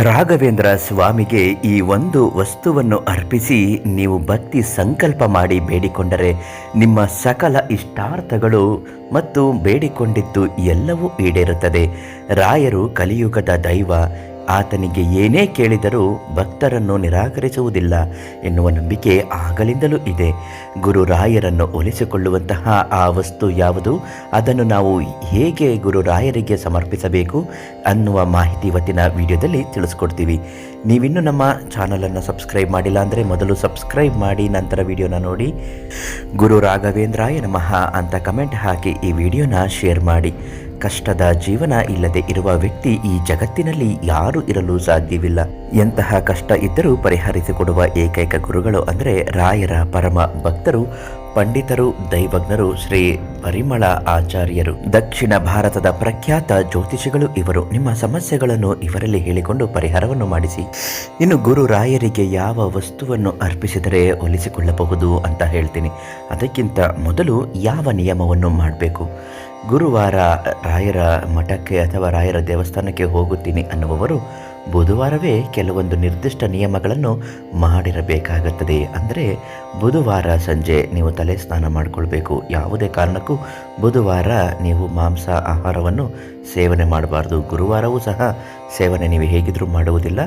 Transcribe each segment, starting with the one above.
ರಾಘವೇಂದ್ರ ಸ್ವಾಮಿಗೆ ಈ ಒಂದು ವಸ್ತುವನ್ನು ಅರ್ಪಿಸಿ ನೀವು ಭಕ್ತಿ ಸಂಕಲ್ಪ ಮಾಡಿ ಬೇಡಿಕೊಂಡರೆ ನಿಮ್ಮ ಸಕಲ ಇಷ್ಟಾರ್ಥಗಳು ಮತ್ತು ಬೇಡಿಕೊಂಡಿದ್ದು ಎಲ್ಲವೂ ಈಡೇರುತ್ತದೆ. ರಾಯರು ಕಲಿಯುಗದ ದೈವ. ಆತನಿಗೆ ಏನೇ ಕೇಳಿದರೂ ಭಕ್ತರನ್ನು ನಿರಾಕರಿಸುವುದಿಲ್ಲ ಎನ್ನುವ ನಂಬಿಕೆ ಆಗಲಿಂದಲೂ ಇದೆ. ಗುರು ರಾಯರನ್ನು ಒಲಿಸಿಕೊಳ್ಳುವಂತಹ ಆ ವಸ್ತು ಯಾವುದು, ಅದನ್ನು ನಾವು ಹೇಗೆ ಗುರು ರಾಯರಿಗೆ ಸಮರ್ಪಿಸಬೇಕು ಅನ್ನುವ ಮಾಹಿತಿ ಇವತ್ತಿನ ವಿಡಿಯೋದಲ್ಲಿ ತಿಳಿಸ್ಕೊಡ್ತೀವಿ. ನೀವಿನ್ನೂ ನಮ್ಮ ಚಾನಲನ್ನು ಸಬ್ಸ್ಕ್ರೈಬ್ ಮಾಡಿಲ್ಲ ಅಂದರೆ ಮೊದಲು ಸಬ್ಸ್ಕ್ರೈಬ್ ಮಾಡಿ, ನಂತರ ವಿಡಿಯೋನ ನೋಡಿ. ಗುರು ರಾಘವೇಂದ್ರಾಯ ನಮಃ ಅಂತ ಕಮೆಂಟ್ ಹಾಕಿ ಈ ವಿಡಿಯೋನ ಶೇರ್ ಮಾಡಿ. ಕಷ್ಟದ ಜೀವನ ಇಲ್ಲದೆ ಇರುವ ವ್ಯಕ್ತಿ ಈ ಜಗತ್ತಿನಲ್ಲಿ ಯಾರೂ ಇರಲು ಸಾಧ್ಯವಿಲ್ಲ. ಎಂತಹ ಕಷ್ಟ ಇದ್ದರೂ ಪರಿಹರಿಸಿಕೊಡುವ ಏಕೈಕ ಗುರುಗಳು ಅಂದರೆ ರಾಯರ ಪರಮ ಭಕ್ತರು, ಪಂಡಿತರು, ದೈವಜ್ಞರು ಶ್ರೀ ಪರಿಮಳ ಆಚಾರ್ಯರು. ದಕ್ಷಿಣ ಭಾರತದ ಪ್ರಖ್ಯಾತ ಜ್ಯೋತಿಷಿಗಳು ಇವರು. ನಿಮ್ಮ ಸಮಸ್ಯೆಗಳನ್ನು ಇವರಲ್ಲಿ ಹೇಳಿಕೊಂಡು ಪರಿಹಾರವನ್ನು ಮಾಡಿಸಿ. ಇನ್ನು ಗುರು ರಾಯರಿಗೆ ಯಾವ ವಸ್ತುವನ್ನು ಅರ್ಪಿಸಿದರೆ ಒಲಿಸಿಕೊಳ್ಳಬಹುದು ಅಂತ ಹೇಳ್ತೀನಿ. ಅದಕ್ಕಿಂತ ಮೊದಲು ಯಾವ ನಿಯಮವನ್ನು ಮಾಡಬೇಕು. ಗುರುವಾರ ರಾಯರ ಮಠಕ್ಕೆ ಅಥವಾ ರಾಯರ ದೇವಸ್ಥಾನಕ್ಕೆ ಹೋಗುತ್ತೀನಿ ಅನ್ನುವವರು ಬುಧವಾರವೇ ಕೆಲವೊಂದು ನಿರ್ದಿಷ್ಟ ನಿಯಮಗಳನ್ನು ಮಾಡಿರಬೇಕಾಗುತ್ತದೆ. ಅಂದರೆ ಬುಧವಾರ ಸಂಜೆ ನೀವು ತಲೆ ಸ್ನಾನ ಮಾಡಿಕೊಳ್ಬೇಕು. ಯಾವುದೇ ಕಾರಣಕ್ಕೂ ಬುಧವಾರ ನೀವು ಮಾಂಸ ಆಹಾರವನ್ನು ಸೇವನೆ ಮಾಡಬಾರ್ದು. ಗುರುವಾರವೂ ಸಹ ಸೇವನೆ ನೀವು ಹೇಗಿದ್ರೂ ಮಾಡುವುದಿಲ್ಲ.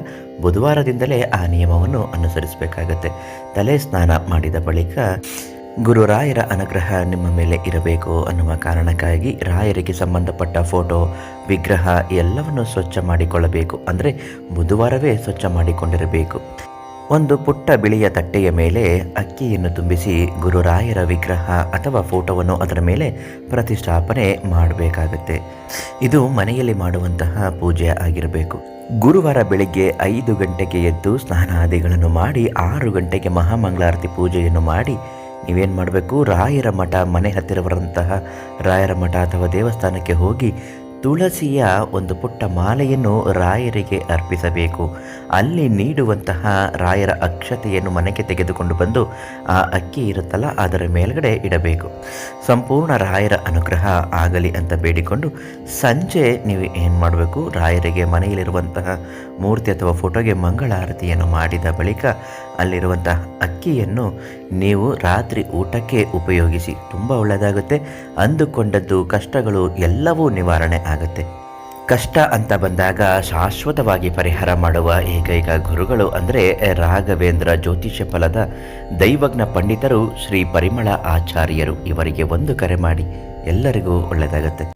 ಬುಧವಾರದಿಂದಲೇ ಆ ನಿಯಮವನ್ನು ಅನುಸರಿಸಬೇಕಾಗತ್ತೆ. ತಲೆ ಸ್ನಾನ ಮಾಡಿದ ಬಳಿಕ ಗುರು ರಾಯರ ಅನುಗ್ರಹ ನಿಮ್ಮ ಮೇಲೆ ಇರಬೇಕು ಅನ್ನುವ ಕಾರಣಕ್ಕಾಗಿ ರಾಯರಿಗೆ ಸಂಬಂಧಪಟ್ಟ ಫೋಟೋ, ವಿಗ್ರಹ ಎಲ್ಲವನ್ನು ಸ್ವಚ್ಛ ಮಾಡಿಕೊಳ್ಳಬೇಕು. ಅಂದರೆ ಬುಧವಾರವೇ ಸ್ವಚ್ಛ ಮಾಡಿಕೊಂಡಿರಬೇಕು. ಒಂದು ಪುಟ್ಟ ಬಿಳಿಯ ತಟ್ಟೆಯ ಮೇಲೆ ಅಕ್ಕಿಯನ್ನು ತುಂಬಿಸಿ ಗುರು ರಾಯರ ವಿಗ್ರಹ ಅಥವಾ ಫೋಟೋವನ್ನು ಅದರ ಮೇಲೆ ಪ್ರತಿಷ್ಠಾಪನೆ ಮಾಡಬೇಕಾಗುತ್ತೆ. ಇದು ಮನೆಯಲ್ಲಿ ಮಾಡುವಂತಹ ಪೂಜೆ ಆಗಿರಬೇಕು. ಗುರುವಾರ ಬೆಳಿಗ್ಗೆ 5 ಗಂಟೆಗೆ ಎದ್ದು ಸ್ನಾನಾದಿಗಳನ್ನು ಮಾಡಿ 6 ಗಂಟೆಗೆ ಮಹಾಮಂಗಳಾರತಿ ಪೂಜೆಯನ್ನು ಮಾಡಿ ನೀವೇನು ಮಾಡಬೇಕು, ರಾಯರ ಮಠ, ಮನೆ ಹತ್ತಿರವರಂತಹ ರಾಯರ ಮಠ ಅಥವಾ ದೇವಸ್ಥಾನಕ್ಕೆ ಹೋಗಿ ತುಳಸಿಯ ಒಂದು ಪುಟ್ಟ ಮಾಲೆಯನ್ನು ರಾಯರಿಗೆ ಅರ್ಪಿಸಬೇಕು. ಅಲ್ಲಿ ನೀಡುವಂತಹ ರಾಯರ ಅಕ್ಷತೆಯನ್ನು ಮನೆಗೆ ತೆಗೆದುಕೊಂಡು ಬಂದು ಆ ಅಕ್ಕಿ ಇರುತ್ತಲ್ಲ ಅದರ ಮೇಲ್ಗಡೆ ಇಡಬೇಕು. ಸಂಪೂರ್ಣ ರಾಯರ ಅನುಗ್ರಹ ಆಗಲಿ ಅಂತ ಬೇಡಿಕೊಂಡು ಸಂಜೆ ನೀವು ಏನು ಮಾಡಬೇಕು, ರಾಯರಿಗೆ ಮನೆಯಲ್ಲಿರುವಂತಹ ಮೂರ್ತಿ ಅಥವಾ ಫೋಟೋಗೆ ಮಂಗಳಾರತಿಯನ್ನು ಮಾಡಿದ ಬಳಿಕ ಅಲ್ಲಿರುವಂತಹ ಅಕ್ಕಿಯನ್ನು ನೀವು ರಾತ್ರಿ ಊಟಕ್ಕೆ ಉಪಯೋಗಿಸಿ. ತುಂಬ ಒಳ್ಳೆಯದಾಗುತ್ತೆ. ಅಂದುಕೊಂಡದ್ದು ಕಷ್ಟಗಳು ಎಲ್ಲವೂ ನಿವಾರಣೆ ಆಗುತ್ತೆ. ಕಷ್ಟ ಅಂತ ಬಂದಾಗ ಶಾಶ್ವತವಾಗಿ ಪರಿಹಾರ ಮಾಡುವ ಏಕೈಕ ಗುರುಗಳು ಅಂದರೆ ರಾಘವೇಂದ್ರ ಜ್ಯೋತಿಷ್ಯ ಫಲದ ದೈವಜ್ಞ ಪಂಡಿತರು ಶ್ರೀ ಪರಿಮಳ ಆಚಾರ್ಯರು. ಇವರಿಗೆ ಒಂದು ಕರೆ ಮಾಡಿ, ಎಲ್ಲರಿಗೂ ಒಳ್ಳೆಯದಾಗುತ್ತೆ.